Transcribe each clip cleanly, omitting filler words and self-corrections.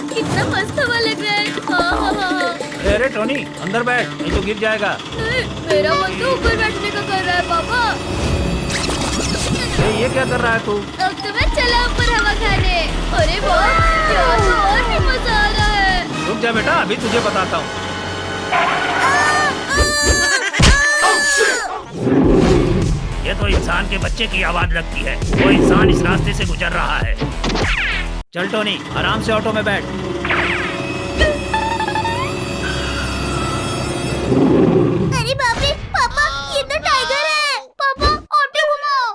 कितना मस्त हवा लग रहा है। अरे टोनी अंदर बैठ, नहीं तो गिर जाएगा। मेरा मन तो ऊपर बैठने का कर रहा है पापा। ये क्या कर रहा है तू? अब तो मैं चला ऊपर हवा खाने। अरे वाह, यहाँ तो और भी मजा आ रहा है। रुक जा बेटा, अभी तुझे बताता हूँ। ये तो इंसान के बच्चे की आवाज लगती है। वो इंसान इस रास्ते से गुजर रहा है। चल टोनी, आराम से ऑटो में बैठ। अरे बाप रे पापा, ये तो टाइगर है। पापा ऑटो घुमाओ।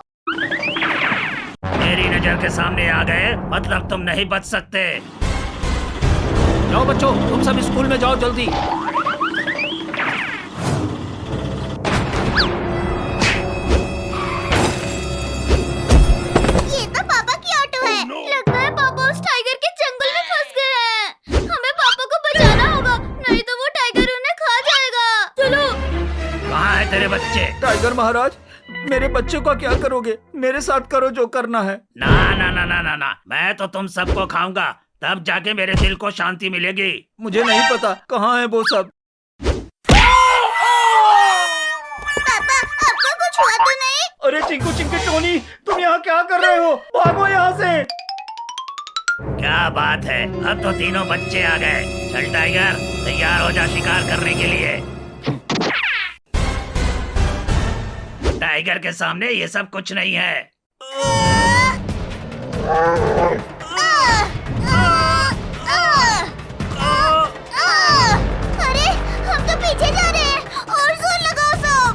मेरी नजर के सामने आ गए मतलब तुम नहीं बच सकते। जाओ बच्चों, तुम सब स्कूल में जाओ जल्दी। ये तो पापा की ऑटो है। लगता है पापा उस टाइगर के जंगल में फंस गए हैं। हमें पापा को बचाना होगा, नहीं तो वो टाइगर उन्हें खा जाएगा। चलो। कहाँ है तेरे बच्चे? टाइगर महाराज, मेरे बच्चे का क्या करोगे? मेरे साथ करो जो करना है। ना ना ना ना ना ना, मैं तो तुम सबको खाऊंगा, तब जाके मेरे दिल को शांति मिलेगी। मुझे नहीं पता कहाँ है वो सब। पापा आपको कुछ हुआ तो नहीं? अरे चिंकू चिंकी टोनी, तुम यहाँ क्या कर रहे हो? भागो यहाँ से। क्या बात है, अब तो तीनों बच्चे आ गए। चल टाइगर, तैयार हो जा शिकार करने के लिए। टाइगर के सामने ये सब कुछ नहीं है। अरे हम तो पीछे जा रहे हैं, और जोर लगाओ सब।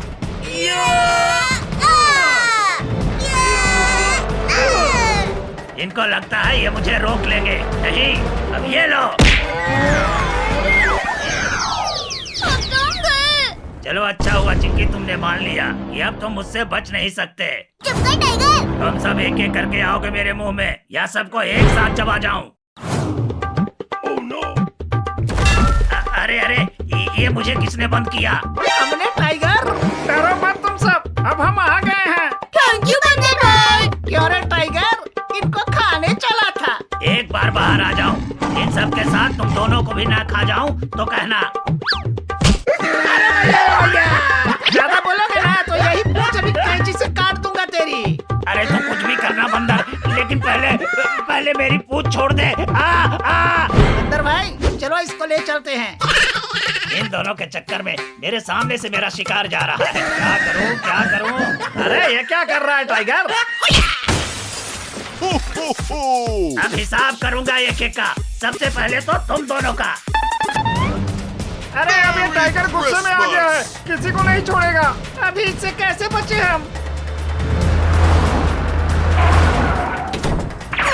इनको लगता है ये मुझे रोक लेंगे। नहीं, अब ये लो। चलो अच्छा हुआ चिंकी, तुमने मान लिया कि अब तुम मुझसे बच नहीं सकते। चुप कर टाइगर। तुम सब एक एक करके आओगे मेरे मुंह में, या सबको एक साथ चबा जाऊं। अरे अरे, ये मुझे किसने बंद किया? हमने टाइगर। डरो मत तुम सब, अब हम आ गए हैं। थैंक यू बंदर भाई। क्यों रे टाइगर, इनको खाने चला था। एक बार बाहर आ जाऊं, इन सब के साथ तुम दोनों को भी ना खा जाऊं तो कहना। ज्यादा बोलोगे ना तो यही पूंछ अभी कैंची से काट दूंगा तेरी। अरे तुम कुछ भी करना बंदर, लेकिन पहले मेरी पूंछ छोड़ दे। बंदर भाई चलो इसको ले चलते हैं। इन दोनों के चक्कर में मेरे सामने से मेरा शिकार जा रहा है। क्या करूं क्या करूं? अरे ये क्या कर रहा है टाइगर? अब हिसाब करूंगा एक एक का। सबसे पहले तो तुम दोनों का। अरे अब ये टाइगर गुस्से में आ गया है, किसी को नहीं छोड़ेगा। अभी इससे कैसे बचे हम?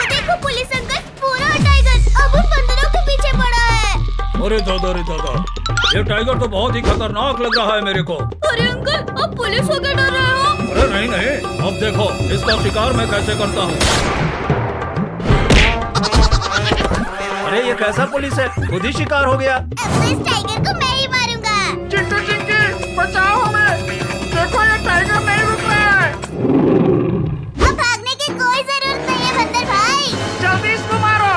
देखो पुलिस अंकल, पूरा टाइगर अब उन बंदरों के पीछे पड़ा है। अरे दादा, ये टाइगर तो बहुत ही खतरनाक लग रहा है मेरे को। अरे अंकल, अब पुलिस हो के डर रहे हो? अरे नहीं नहीं, अब देखो इसका शिकार मैं कैसे करता हूँ। अरे ये कैसा पुलिस है, खुद ही शिकार हो गया। अब तो इस टाइगर को मैं ही मारूंगा। चिंटू चिंकी बचाओ हमें, देखो ये टाइगर नहीं रुक रहा है। अब भागने की कोई जरूरत नहीं है बंदर भाई। जल्दी इसको मारो।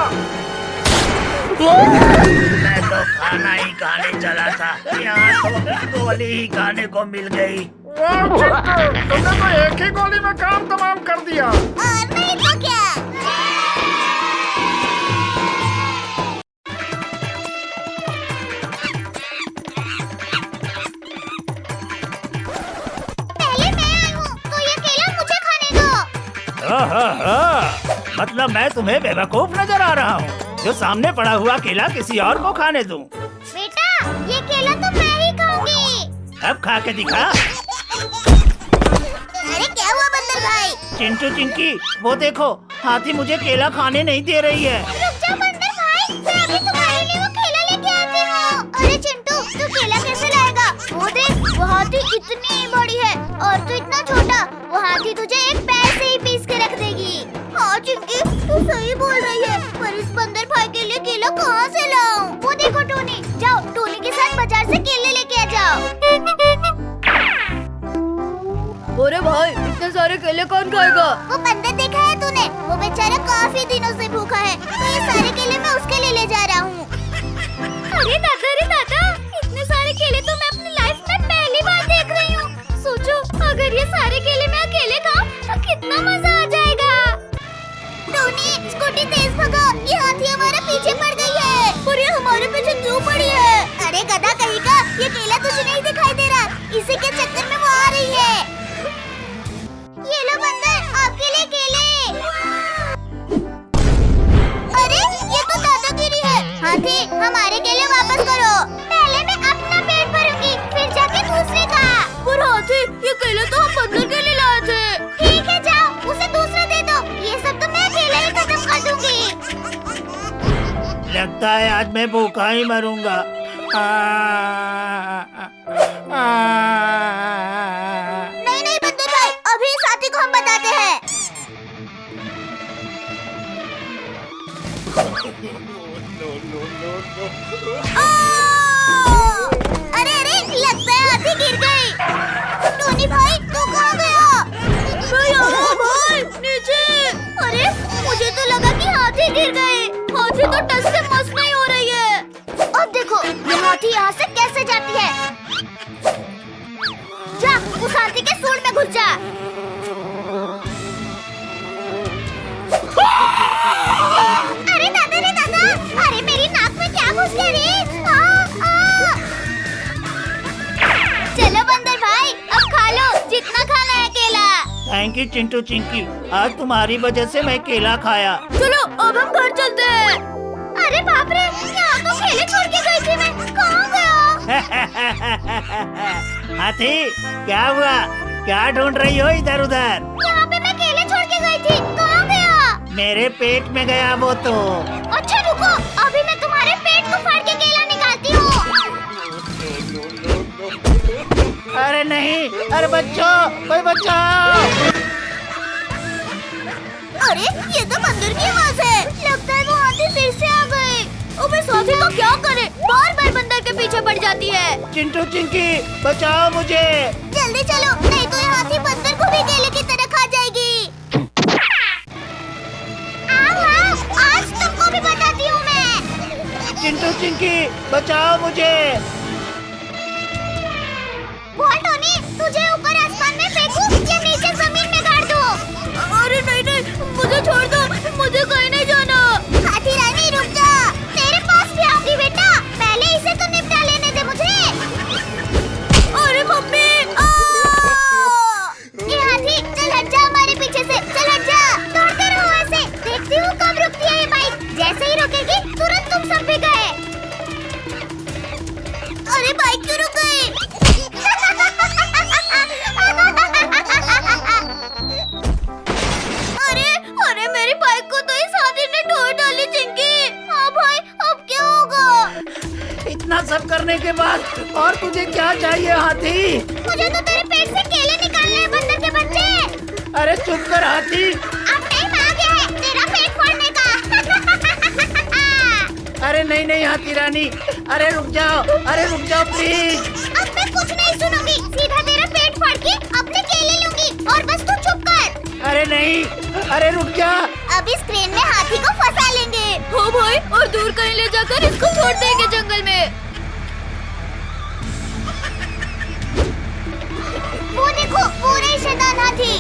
मैं तो खाना ही खाने चला था, यहाँ तो गोली ही खाने को मिल गई। वाह चिंटू, तुमने तो एक ही गोली में काम तमाम कर दिया। और नहीं तो क्या। पहले मैं आई हूँ, तो ये केला मुझे खाने दो। मतलब मैं तुम्हें बेवकूफ नजर आ रहा हूँ जो सामने पड़ा हुआ केला किसी और को खाने दूं। बेटा ये केला तो मैं ही खाऊंगी। अब खा के दिखा। अरे क्या हुआ बंदर भाई? चिंटू चिंकी, वो देखो हाथी मुझे केला खाने नहीं दे रही है। रुक जाओ बंदर भाई, मैं अभी तुम्हारे लिए वो केला लेके आती हूँ। अरे चिंटू, तू केला कैसे लाएगा? वो देख, वो हाथी इतनी बड़ी है और तू इतना छोटा। वो हाथी तुझे एक पैर से ही पीस के रख देगी। हाँ चिंकी, तू सही बोल रही है, पर इस बंदर भाई के लिए केला कहाँ से लाऊं? वो देखो टोनी, जाओ टोनी के साथ बाजार से केले लेके आ जाओ। अरे भाई, इतने सारे केले कौन खाएगा? वो बंदर देखा है तूने? वो बेचारा काफी दिनों से भूखा टोनी, स्कूटी तेज भगाओ, ये हाथी हमारे पीछे पड़ गई है। और ये हमारे पीछे क्यों पड़ी है? अरे गधा कहीं का, ये केला तुझे नहीं दिखाई दे रहा? इसी के चक्कर में वो आ रही है। ये लो बंदर, आपके लिए केले। अरे ये तो दादागिरी है। हाथी, हमारे केले वापस करो। पहले मैं अपना पेट भरूंगी, फिर जाके दूसरे का। पर हाथी, ये केले तो हम बंदर के लिए लाए थे। ठीक है, जाओ उसे दूसरा दे दो। ये सब तो मैं अकेले ही खत्म कर दूंगी। लगता है आज मैं भूखा ही मरूंगा। नहीं नहीं बंदर भाई, अभी इस हाथी को हम बताते हैं। अरे अरे, लगता है हाथी गिर गई। टोनी भाई, तू कहाँ गया? मैं यहाँ भाई, नीचे। अरे मुझे तो लगा कि हाथी गिर गए। हाथी तो टस से मस नहीं हो रही है। अब देखो ये हाथी यहाँ से कैसे जाती है। जा, उस हाथी के सूंड में घुस जा। अरे दादा रे दादा, अरे मेरी नाक में क्या घुस गया रे? चलो बंदर भाई, अब खा लो जितना खाना है केला। थैंक यू चिंटू चिंकी, आज तुम्हारी वजह से मैं केला खाया। चलो अब हम घर चलते हैं। अरे बाप रे, यहाँ तो केले छोड़ के गई थी मैं, कहाँ गया? हाथी, क्या हुआ? क्या ढूंढ रही हो इधर उधर? यहाँ पे मैं केले छोड़ के गई थी, कहाँ गया? मेरे पेट में गया वो तो। अच्छा रुको, अभी मैं तुम्हारे पेट को फाड़ के केला निकालती हूँ। अरे नहीं, अरे बच्चों, कोई बचाओ। अरे ये तो बंदर की आवाज है। लगता है वो हाथी फिर से आ गए। अब इस हाथी को क्या करे? बार बार बंदर के पीछे पड़ जाती है। चिंटू चिंकी, बचाओ मुझे। जल्दी चलो, नहीं तो ये हाथी बंदर को भी केले की तरह खा जाएगी। आओ, आज तुमको भी बताती हूँ मैं। चिंटू चिंकी, बचाओ मुझे। बोल टोनी, तुझे ऊपर आसमान में फेंकूं या नीचे जमीन में गाड़ दूं? अरे नहीं नहीं, मुझे छोड़ दो, मुझे कहीं नहीं जाना। हाथी रानी रुक जा, तेरे पास भी आऊंगी बेटा। पहले इसे तो निपटा लेने दे मुझे। अरे मम्मी, ये हाथी, चल हट जा हमारे पीछे से, चल हट जा। दौड़ते रहो ऐसे, देखती हूँ कब रुकती है ये बाइक। जैसे ही रुकेगी तुरंत तुम सब भी गए। अरे बाइक क्यों रुक गई? अरे अरे, मेरी बाइक को तो इस हाथी ने तोड़ डाली चिंकी। हाँ भाई, अब क्या होगा? इतना सब करने के बाद और तुझे क्या चाहिए हाथी? मुझे तो तेरे पेट से केले निकालने हैं बंदर के बच्चे। अरे चुप कर हाथी। अब टाइम आ गया है तेरा पेट फोड़ने का। अरे नहीं नहीं हाथी रानी, अरे रुक जाओ, अरे रुक जाओ प्लीज। अब मैं कुछ नहीं सुनूंगी, सीधा तेरा पेट फाड़ के अपने केले लूंगी। और बस तू चुप कर। अरे नहीं, अरे रुक जा। अब इस क्रेन में हाथी को फंसा लेंगे। हो भाई, और दूर कहीं ले जाकर इसको छोड़ देंगे जंगल में। वो देखो, पूरे शैतान हाथी।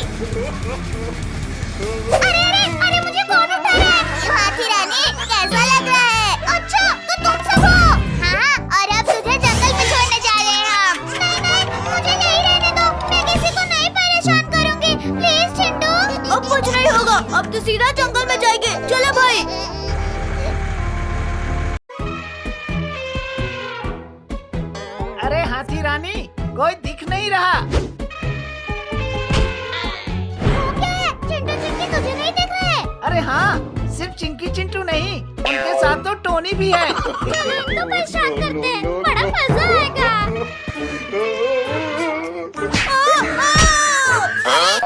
अरे अरे अरे, मुझे कौन उठा रहा है? हाथी रानी, कैसा लग रहा है? अच्छा तो तुम सब हो। हाँ, और अब तुझे जंगल में छोड़ने जा रहे हैं हम। नहीं नहीं, मुझे यहीं रहने दो, मैं किसी को नहीं परेशान करूंगी। प्लीज चिंटू। अब कुछ नहीं होगा, अब तो सीधा जंगल में जाएंगे। चलो भाई। अरे हाथी रानी, कोई दिख नहीं रहा। चिंटू चिंकी तुझे नहीं दिख रहे? अरे हाँ, सिर्फ चिंकी चिंटू नहीं, उनके साथ तो टोनी भी है। चलो इनको परेशान करते हैं, बड़ा मजा आएगा।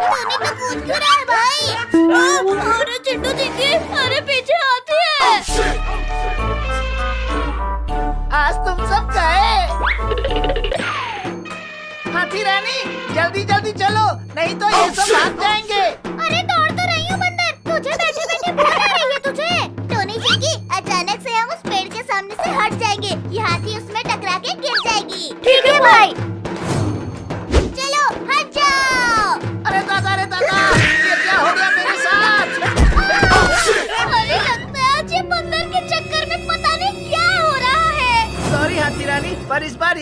टोनी तो कूद क्यों रहा है भाई? अरे चिंटू चिंकी, अरे पीछे हाथी है। आज तुम सब गए। हाथी रानी, जल्दी जल्दी चलो, नहीं तो ये सब भाग जाएंगे। अरे दौड़ तो रही हूँ बंदर, तुझे बैठे बैठे भूख आ रही है तुझे। टोनी चिंकी, अचानक से हम उस पेड़ के सामने से हट जाएंगे। ये हाथी उसमें टकरा के गिर जाएगी। ठीक है भाई। चलो हट जाओ। अरे दादा, ये क्या हो गया मेरे साथ?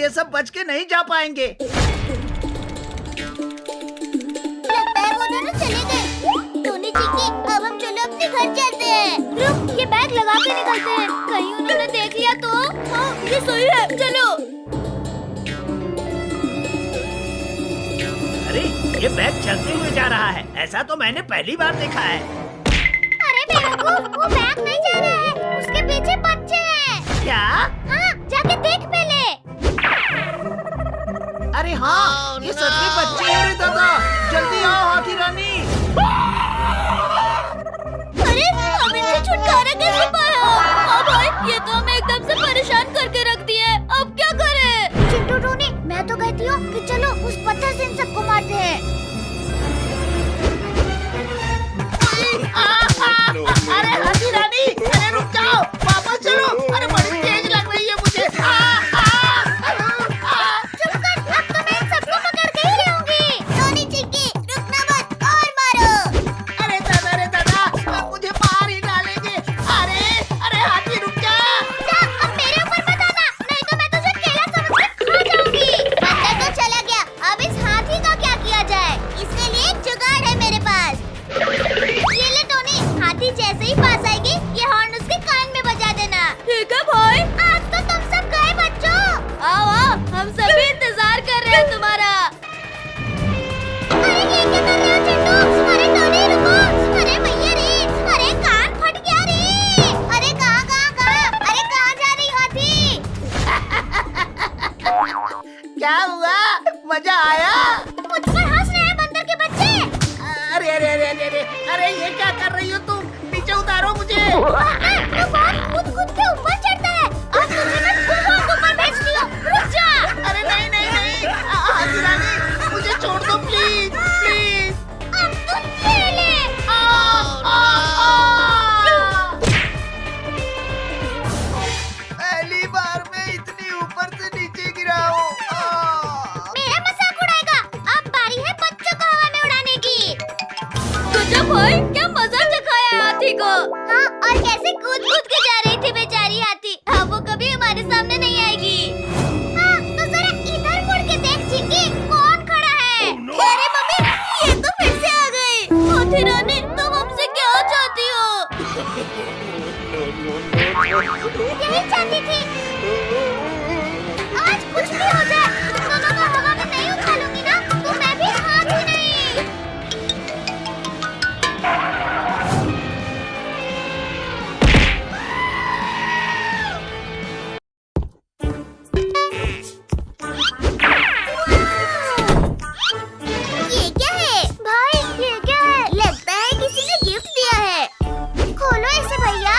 ये सब बच के नहीं जा पाएंगे। लगता है वो दोनों चले गए। टोनी चिक्की, अब हम चलो अपने घर चलते हैं। रुक, ये बैग लगा के निकलते हैं, कहीं उन्होंने देख लिया तो। हाँ, ये सही है, चलो। अरे ये बैग चलते हुए जा रहा है, ऐसा तो मैंने पहली बार देखा है। अरे बेवकूफ, वो बैग नहीं जा रहा है, उसके पीछे बच्चे हैं। क्या? हाँ, जाके देख पहले। अरे हाँ, ये सच में बच्चे हैं रे दादा। जल्दी आओ हाथी रानी। अरे हम इनसे छुटकारा कैसे पाया? हाँ भाई, ये तो हमें एकदम से परेशान करके रख दिए। अब क्या करें? चिंटू, टोनी, मैं तो कहती हूँ कि चलो उस पत्थर से इन सबको मारते हैं। अरे हाथी रानी, अरे रुक जाओ, वापस चलो। अरे बड़ी तेज लग रही है मुझे। चुप कर, अब तो मैं इन सबको पकड़ के ही लाऊंगी। टोनी चिक्की, रुकना मत और मारो। अरे दादा, अब मुझे मार ही डालेंगे। अरे हाथी रुक जा। जा, अब मेरे ऊपर मत आना, नहीं तो मैं तुझे केला समझ के खा जाऊंगी। बंदा तो चला गया, अब इस हाथी का क्या किया जाए? इसके लिए एक जुगाड़ है मेरे पास। ये ले टोनी, हाथी जैसे ही पास आएगी, ये हॉर्न उसके कान में बजा देना। ठीक है भाई। आज तो तुम सब गए बच्चों। आओ आओ, हम सभी इंतजार कर रहे हैं तुम्हारा। अरे ये क्या कर रहे हो चिंटू? अरे टोनी रुको, अरे भैया रे, अरे कान फट गया रे। अरे कहाँ, अरे कहाँ जा रही हाथी? क्या हुआ? मजा आया? मुझ पर हंस रहे हैं बंदर के बच्चे। अरे ये क्या कर रही हो तुम? नीचे उतारो मुझे। तो बहुत कूद के ऊपर चढ़ता है। आज तुझे मैं खुद ऊपर भेज रही हूँ, रुक जा। अरे नहीं, हाथी रानी, मुझे छोड़ दो प्लीज। अब तुम खेले। पहली बार मैं इतनी ऊपर से नीचे गिरा हूँ। मेरा मजाक उड़ाएगा, अब बारी है बच्चों को हवा में उड़ाने की। तुझे भाई क्या मजा चखाया हाथी को। हाँ, और कैसे कूद के जा रही थी बेचारी हाथी। अब वो कभी हमारे सामने नहीं आएगी। हाँ, तो जरा इधर मुड़ के देख चिक्की, कौन खड़ा है? अरे मम्मी, ये तो फिर से आ गई। हाथी रानी, तुम हमसे क्या चाहती हो? यही चाहती थी। आज कुछ भी हो जाए, तुम दोनों को हवा में नहीं उछालूंगी ना, तो मैं भी हाथी नहीं। ये क्या है भाई? ये क्या है? लगता है किसी ने गिफ्ट दिया है। खोलो इसे भैया।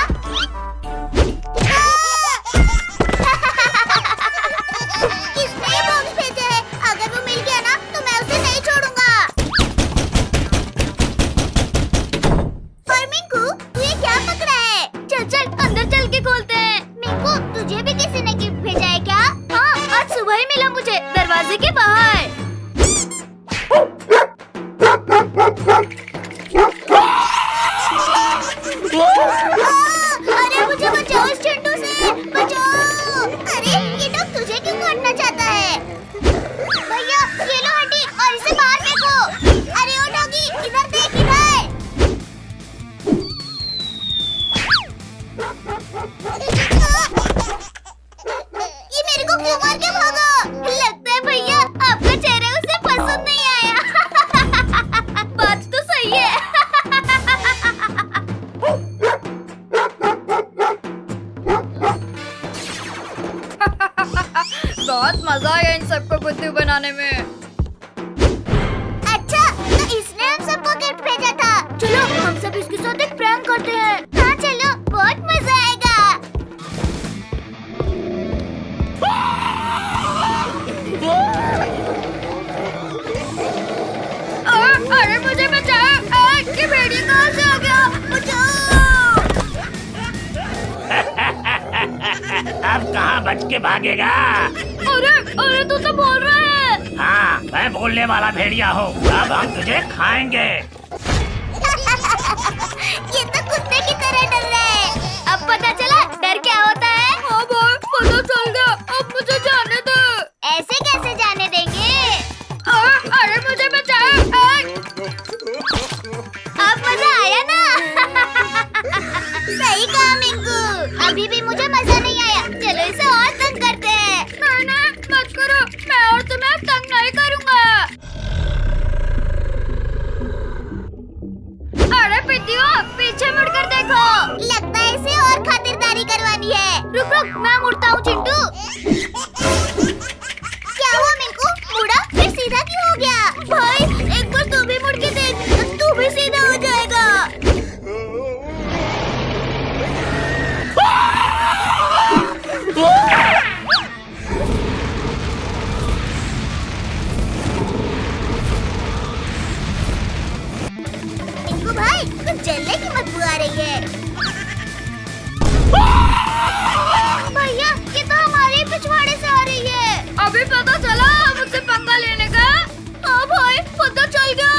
किसने ये बॉक्स भेजा है? अगर वो मिल गया ना, तो मैं उसे नहीं छोड़ूंगा। और मिंकू, तू ये क्या पकड़ा है? चल अंदर चल के खोलते हैं। मिंकू, तुझे भी किसी ने गिफ्ट भेजा है क्या? हाँ, आज सुबह ही मिला मुझे, दरवाजे के बाहर। अरे मुझे बचाओ इस चिंटू से, बचाओ। अरे ये डॉग तुझे क्यों काटना चाहता है? भैया ये लो हड्डी और इसे बाहर फेंको। अरे ओ डॉगी, इधर देख, इधर। ये मेरे को क्यों मार के भागा? लगता है भैया आपका चेहरा उसे पसंद नहीं आया। बात तो सही है। बहुत मजा आया इन सबको बुद्धू बनाने में। अच्छा, तो इसने हम सबको गिफ्ट भेजा था। चलो हम सब इसके साथ एक प्रैंक करते हैं। हाँ चलो, बहुत मजा आएगा। अरे मुझे बचाओ, ये भेड़िया कहाँ से आ गया? बचाओ। अब कहाँ बच के भागेगा? अरे तू तो बोल रहा है। हाँ, मैं बोलने वाला भेड़िया हूँ। अब हम तुझे खाएंगे। ये तो कुत्ते की तरह डर रहा है। अब पता चला डर क्या होता है? हाँ भाई, पता चल गया। अब मुझे जाने दो। सही कहा मिंकू, अभी भी मुझे मजा नहीं आया। चलो इसे और तंग करते हैं। नहीं मत करो, मैं और तुम्हें अब तंग नहीं करूँगा। अरे पितियो, पीछे मुड़कर देखो। लगता है इसे और खातिरदारी करवानी है। रुक रुक, मैं मुड़ता हूँ चिंटू। क्या हुआ मिंकू, मुड़ा फिर सीधा क्यों हो गया? भाई एक बार तू भी मुड़ के देख, तू भी सीधा हो जाएगा। मिंकू भाई, कुछ जलने की बदबू आ रही है। भैया ये तो हमारे पिछवाड़े से आ रही है। अभी पता चला मुझसे पंगा लेने का। हाँ भाई पता चल गया।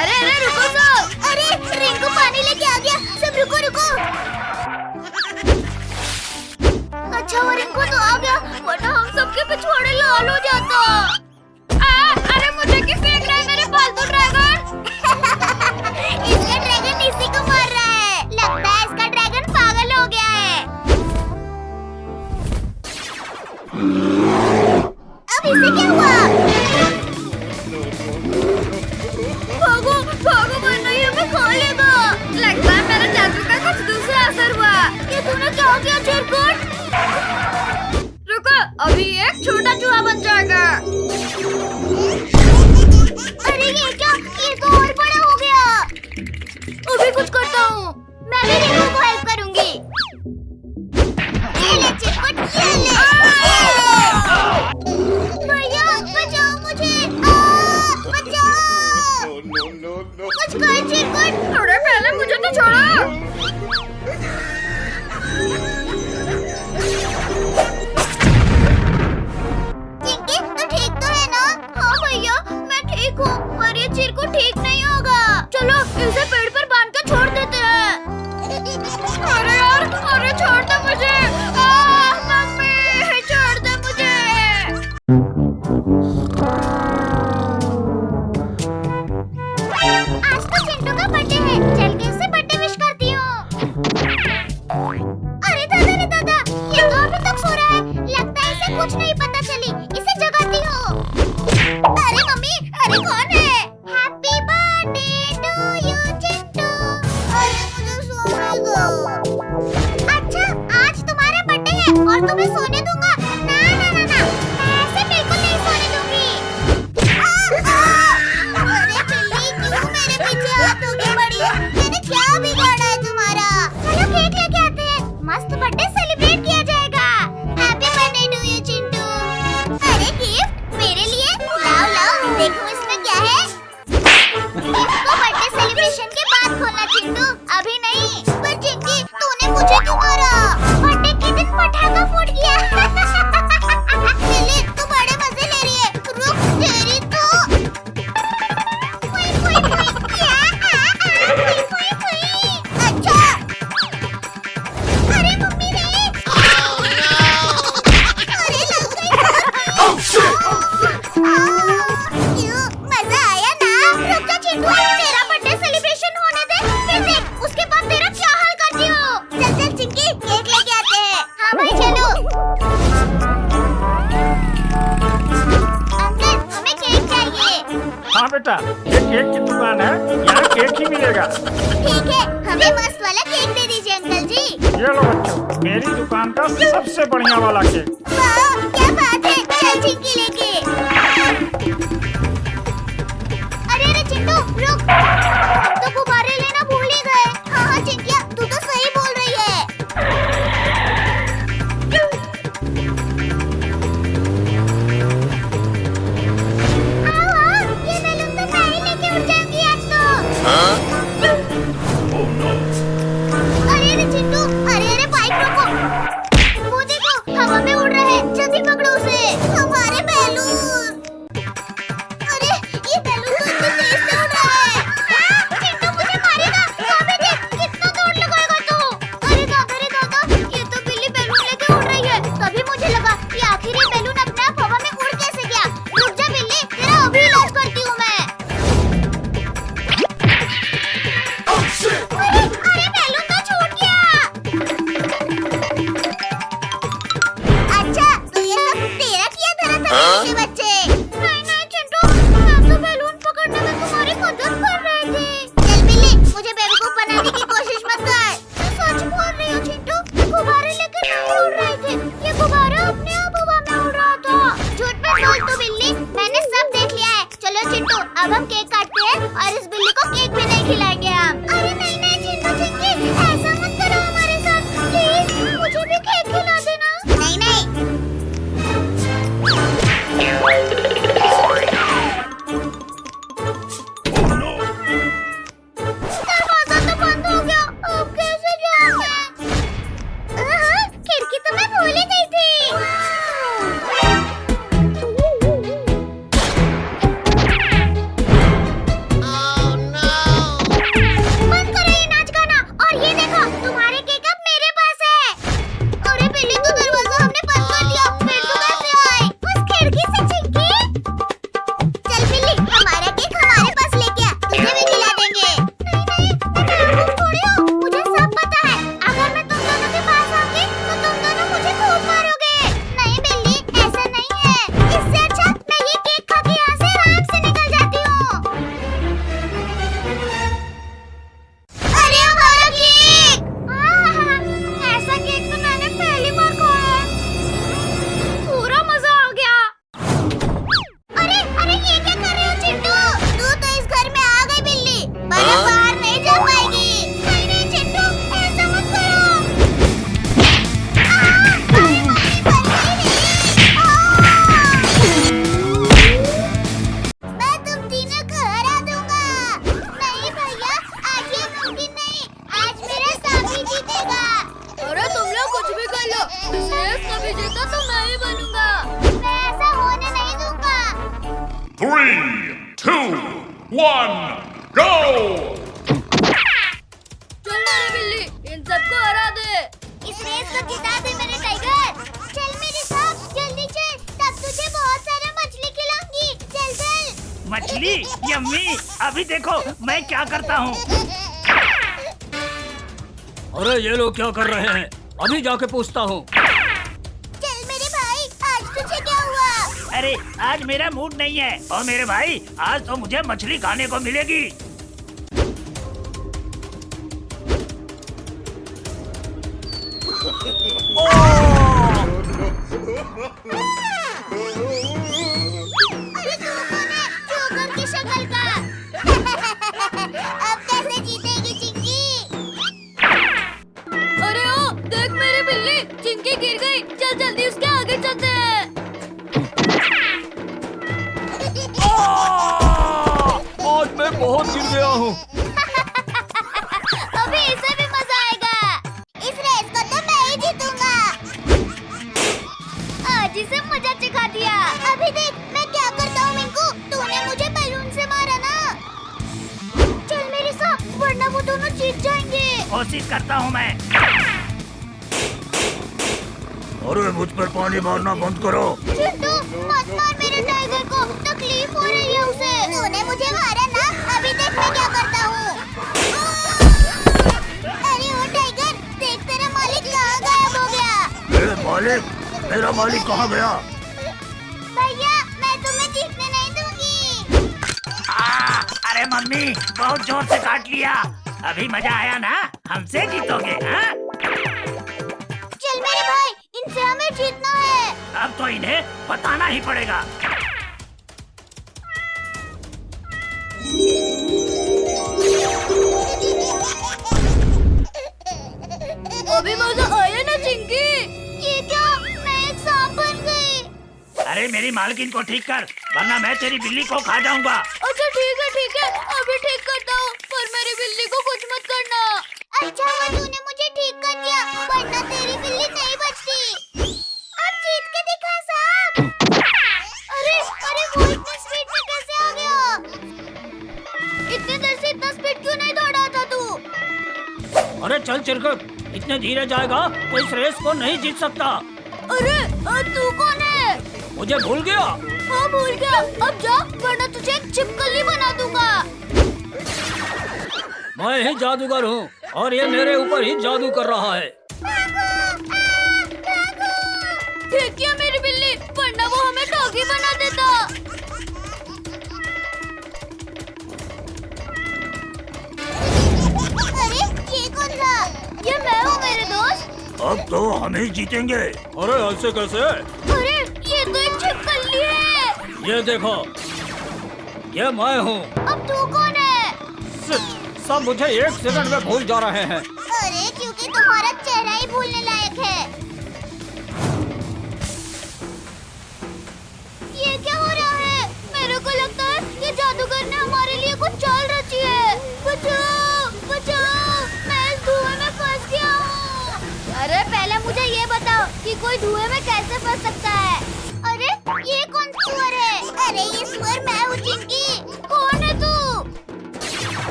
अरे रुको सब। अरे रिंकू पानी लेके आ गया, सब रुको रुको। अच्छा वो रिंकू तो आ गया, वरना हम सबके पिछवाड़े लाल हो जाता। अरे मुझे क्यों फेंक रहा है मेरे पालतू ड्रैगन? इसका ड्रैगन इसी को मार रहा है। लगता है इसका ड्रैगन पागल हो गया है। अब इसे क्या हुआ? भागो वरना ये हमें खा लेगा। लगता है मेरे जादू का कुछ दूसरा असर हुआ। ये तूने क्या किया चिरकुट? रुको, अभी एक छोटा चूहा बन जाएगा। अरे ये क्या, ये तो और बड़ा हो गया। अभी कुछ करता हूँ। मैं भी रिंकू को हेल्प करूंगी। ये ले चिरकुट, ये ले। भैया बचाओ मुझे, बचाओ। कुछ कर चिरकुट। अरे पहले मुझे तो छोड़ो। चिंकी तू ठीक तो है ना? हाँ भैया मैं ठीक हूँ, पर ये चिरकुट ठीक नहीं होगा। चलो इसे पेड़ पर बांध के छोड़ देते हैं। अरे यार, अरे छोड़ दे मुझे। मम्मी छोड़ दे मुझे। आज तो चिंटू का बर्थडे है, चल के उसे बर्थडे विश करती हूँ। अरे दादा रे दादा, ये तो अभी तक सो रहा है। लगता है इसे कुछ नहीं पता चली, इसे जगाती हूँ। अरे मम्मी, अरे कौन है? Happy birthday to you Chintu. अरे मुझे सोने दो। अच्छा आज तुम्हारा बर्थडे है और तुम्हें सोने दूंगा? ना ना ना ना, मैं ऐसे बिल्कुल नहीं सोने दूंगी। अरे बिल्ली क्यों मेरे पीछे हाथों बड़ी? मैंने क्या बिगाड़ा है तुम्हारा? चलो केक लेके आते हैं, मस्त बर्थडे सेलिब्रेट किया जाएगा। Happy birthday to you Chintu. अरे गिफ्ट मेरे लिए? लाओ लाओ देखो इसमें क्या है। गिफ्ट को बर्थडे सेलिब्रेशन के बाद खोलना चिंटू, अभी नहीं। पर चिंकी तूने मुझे क्यों मारा? बर्थडे के दिन पटाखा फूट गया। लिली तू बड़े मजे ले रही है, रुक तेरी तो। फुई, फुई, फुई। फुई, फुई, फुई। अच्छा अरे मम्मी रे। अरे लग गई। क्यों, मजा आया ना? रुक जा चिंटू, तेरा बर्थडे सेलिब्रेशन होने दे, फिर देख उसके बाद तेरा क्या हाल करती हूँ। चल चल चिंकी केक लेके आते हैं। हाँ भाई चलो। अंकल हमें केक चाहिए। हाँ बेटा, ये केक की दुकान है, यहाँ केक ही मिलेगा। ठीक है, हमें मस्त वाला केक दे दीजिए अंकल जी। ये लो बच्चों, मेरी दुकान का सबसे बढ़िया वाला केक। वाह क्या बात है, चल चिंकी लेके। अरे चिंटू रुक, हम तो गुब्बारे लेना भूल ही गए। हाँ हाँ चिंकिया तू तो सही बोल रही है। हाँ, ये बैलून तो मैं ही लेके उड़ जाऊंगी आज तो। अरे चिंटू, अरे बाइक रोको। वो देखो हवा में उड़ रहा है, जल्दी पकड़ो उसे। हमारे बैलून। अरे ये बैलून तो इतनी तेज से उड़ रहा है। रेस कभी जीता तो मैं ही बनूंगा। मैं ऐसा होने नहीं दूंगा। 3, 2, 1, go! चल मेरी बिल्ली, इन सबको हरा दे। इस रेस को जिता दे मेरे टाइगर। चल मेरे साथ, जल्दी चल, तब तुझे बहुत सारा मछली खिलाऊंगी। चल चल। मछली यम्मी, अभी देखो मैं क्या करता हूँ। अरे ये लोग क्या कर रहे हैं? अभी जाके पूछता हूँ। चल मेरे भाई, आज तुझे क्या हुआ? अरे आज मेरा मूड नहीं है और मेरे भाई आज तो मुझे मछली खाने को मिलेगी। अरे तू कौन है? जोकर की शक्ल का। अब कैसे जीतेगी चिंकी? अरे ओ, देख मेरी बिल्ली, चिंकी गिर गई। चल जल्दी उसके आगे चलते हैं। आज मैं बहुत गिर गया हूँ। अभी इसे भी मजा आएगा। इस रेस को तो मैं ही जीतूंगा। आज इसे मजा चखा दिया। अभी देख मैं क्या करता हूँ मिंकू। तूने मुझे बैलून से मारा ना। चल मेरे साथ, वरना वो दोनों जीत जाएंगे। कोशिश करता हूँ मैं। अरे मुझ पर पानी मारना बंद करो। चिंटू मत मार मेरे टाइगर को, तकलीफ हो रही है उसे। तूने मुझे मारा ना, अभी देख मैं क्या करता हूँ। अरे ओ टाइगर, देख तेरा मालिक कहाँ गायब हो गया। मालिक, मेरा मालिक कहाँ गया? भैया मैं तुम्हें जीतने नहीं दूंगी। अरे मम्मी बहुत जोर से काट लिया। अभी मजा आया ना? हमसे जीतोगे हाँ? चल मेरे भाई, इनसे हमें जीतना है। अब तो इन्हें बताना ही पड़ेगा। अभी मजा आया ना चिंकी? ये क्या? मैं एक सांप बन गई। अरे मेरी मालकिन को ठीक कर, वरना मैं तेरी बिल्ली को खा जाऊंगा। अच्छा ठीक है, अभी ठीक करता हूँ, पर मेरी बिल्ली को कुछ मत करना। अच्छा हुआ तूने मुझे ठीक कर दिया, वरना तेरी बिल्ली नहीं बचती। अब जीत के दिखा सांप। अरे वो इतनी स्पीड में कैसे आ गया? इतनी देर से इतना स्पीड क्यों नहीं दौड़ा था तू? अरे चल चिरकुट, इतने धीरे जाएगा तो इस रेस को नहीं जीत सकता। अरे तू कौन है? मुझे भूल गया। हाँ भूल गया। अब जा, वरना तुझे एक छिपकली बना दूंगा। मैं ही जादूगर हूँ और ये मेरे ऊपर ही जादू कर रहा है। ठीक किया मेरी बिल्ली, वरना वो हमें डॉगी बना देता। अरे ये कौन था? ये मैं हूँ मेरे दोस्त। अब तो हम ही जीतेंगे। अरे ऐसे कैसे? अरे ये तो एक छिपकली है। ये देखो, ये मैं हूँ। अब तू कौन है? सब मुझे एक सेकंड में भूल जा रहे हैं। अरे क्योंकि तुम्हारा चेहरा ही भूलने लायक है। ये क्या हो रहा है? मेरे को लगता है ये जादूगर ने हमारे लिए कुछ चाल रची है। बचाओ बचाओ, मैं इस धुएं में फंस गया हूँ। अरे पहले मुझे ये बताओ कि कोई धुएं में कैसे फंस सकता है? अरे ये कौन सुअर है? अरे ये सुअर मैं हूँ चिंकी। कौन है तू?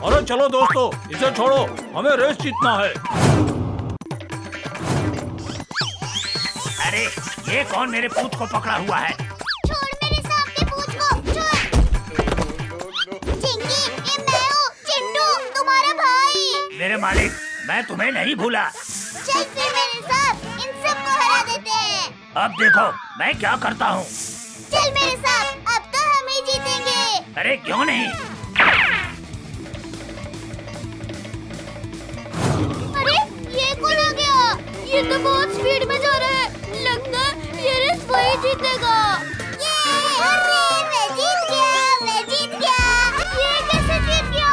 अरे चलो दोस्तों, इसे छोड़ो, हमें रेस जीतना है। अरे ये कौन मेरे पूंछ को पकड़ा हुआ है? छोड़ मेरे सांप के पूंछ को, छोड़। चिंकी, ये मैं हूँ, चिंटू, तुम्हारा भाई। मेरे मालिक, मैं तुम्हें नहीं भूला। चल फिर मेरे साथ, इन सबको हरा देते हैं। अब देखो मैं क्या करता हूँ। चल मेरे साथ, अब तो हम ही जीतेंगे। अरे क्यों नहीं? अरे ये कौन आ गया? ये तो बहुत स्पीड में जा रहा है। लगता है ये रेस वही जीतेगा। मैं जीत गया। ये कैसे जीत गया?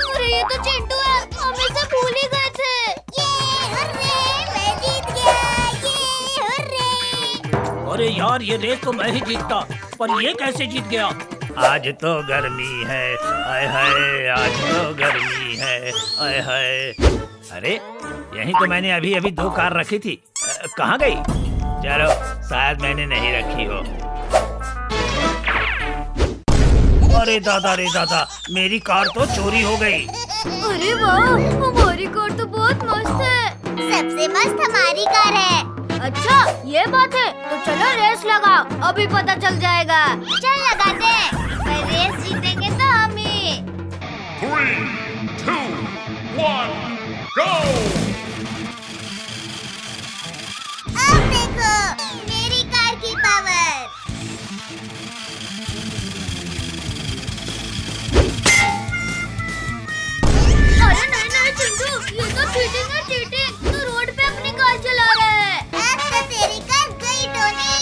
अरे ये तो चिंटू है, हम इसे भूल ही गए थे। मैं जीत गया। अरे यार, ये रेस तो मैं ही जीतता, पर ये कैसे जीत गया? आज तो गर्मी है, आय हाय, आज तो गर्मी है, आय हाय। अरे यही तो मैंने अभी अभी 2 कार रखी थी। कहाँ गई? चलो शायद मैंने नहीं रखी हो। अरे दादा रे दादा, मेरी कार तो चोरी हो गई। अरे वाह, हमारी कार तो बहुत मस्त है। सबसे मस्त हमारी कार है। अच्छा ये बात है, तो चलो रेस लगाओ, अभी पता चल जाएगा। चल लगाते हैं, पर रेस जीतेंगे तो हम ही। 3, 2, 1, go! अब देखो मेरी कार की पावर। अरे नहीं नहीं चिंटू, ये तो चीटिंग है चीटिंग। तू रोड पे अपनी कार चला रहा है। अब तो तेरी कार गई टोनी।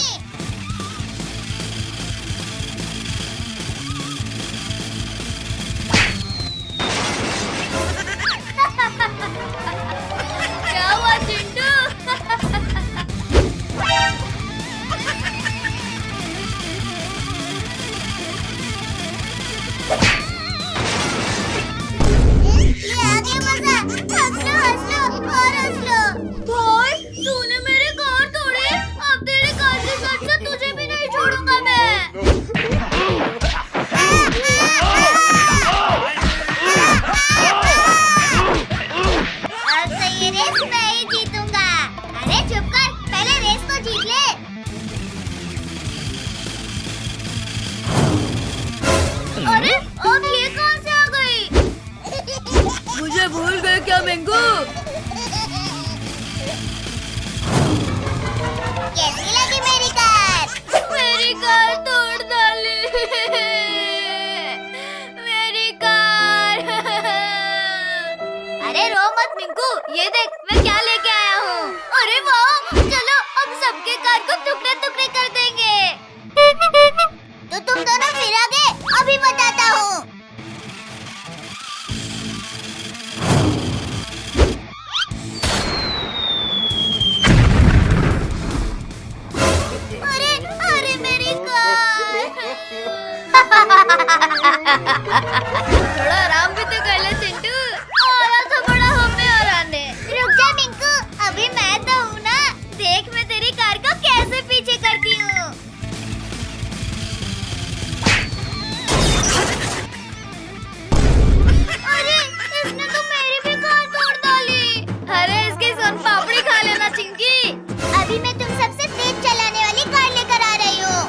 क्या हुआ चिंटू? ये आ गया मजा। हंस लो और हंस लो। भाई तूने मेरी कार तोड़ी, अब तेरी कार के साथ साथ तुझे भी नहीं छोड़ूंगा मैं। अब तो ये रेस मैं ही जीतूंगा। अरे चुप कर, पहले रेस तो जीत ले। अरे अब ये कहाँ से आ गई? मुझे भूल गए क्या मेंगू? कैसी लगी मेरी कार? मेरी कार तोड़ डाली। मेरी कार। अरे रो मत मिंकू, ये देख मैं क्या लेके आया हूँ। अरे वाह, चलो अब सबके कार को टुकड़े टुकड़े कर देंगे। तो तुम दोनों फिर आ गए, अभी बताता हूँ। अरे अरे मेरी कार। थोड़ा आराम भी तो कर ले चिंटू। आया था बड़ा हमें हराने। रुक जा मिंकू, अभी मैं तो हूँ ना। देख मैं तेरी कार को कैसे पीछे करती हूँ। अरे इसने तो मेरी भी कार तोड़ डाली। अरे इसकी सोन पापड़ी खा लेना चिंकी। अभी मैं तुम सबसे तेज चलाने वाली कार लेकर आ रही हूँ।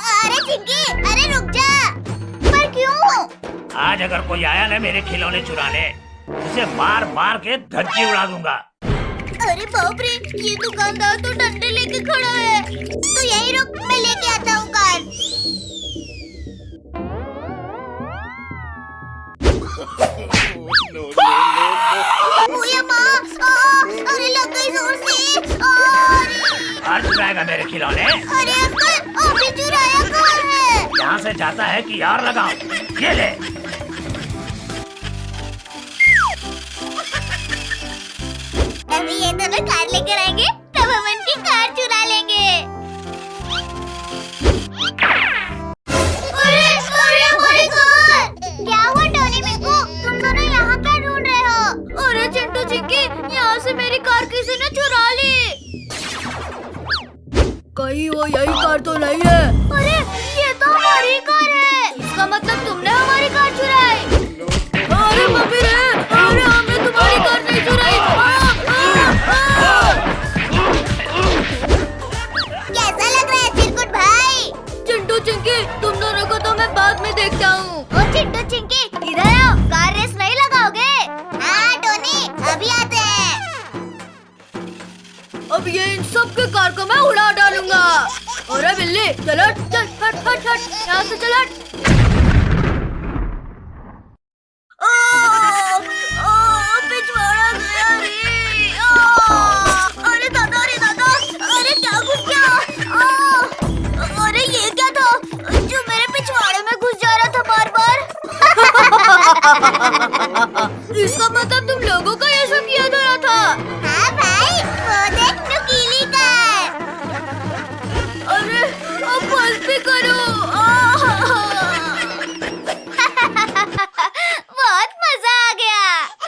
अरे चिंकी, अरे रुक जा। पर क्यों? आज अगर कोई आया ना मेरे खिलौने चुराने, उसे मार मार के धज्जी उड़ा दूंगा। अरे बाप रे, ये दुकानदार तो डंडे लेके खड़ा है। तू यहीं रुक, मैं लेके आता हूँ कार। ओए माँ, अरे लग गई जोर से। अरे और चुराएगा मेरे खिलौने? अरे अंकल, अभी चुराया कौन है? यहाँ से जाता है कि यार लगाओ। ये ले। अभी ये दोनों कार लेकर आएंगे, तब हम इनकी कार चुरा लेंगे। अरे अरे हमारी कार! क्या हुआ टोनी मिंकू? तुम दोनों यहाँ क्या ढूंढ रहे हो? अरे चिंटू चिक्की, यहाँ से मेरी कार किसी ने चुरा ली। कहीं वो यही कार तो नहीं है। अरे ये तो हमारी कार है। इसका मतलब तुमने हमारी कार चुराई। अरे मम्मी रे, अरे हमने तुम्हारी कार नहीं चुराई। कैसा लग रहा है चिरकुट भाई? चिंटू चिंकी, तुम दोनों को तो मैं बाद में देखता हूँ। ओ चिंटू चिंकी, इधर आओ। कार रेस नहीं लगाओगे? हाँ टोनी, अभी आते हैं। अब ये इन सब के कार को मैं उड़ा डालूंगा। अरे बिल्ली चलो, चल हट हट हट, यहाँ से चल हट। पिछवाड़ा गया रे। अरे दादा रे दादा, अरे क्या घुस गया। अरे ये क्या था जो मेरे पिछवाड़े में घुस जा रहा था बार बार। इसका मतलब तुम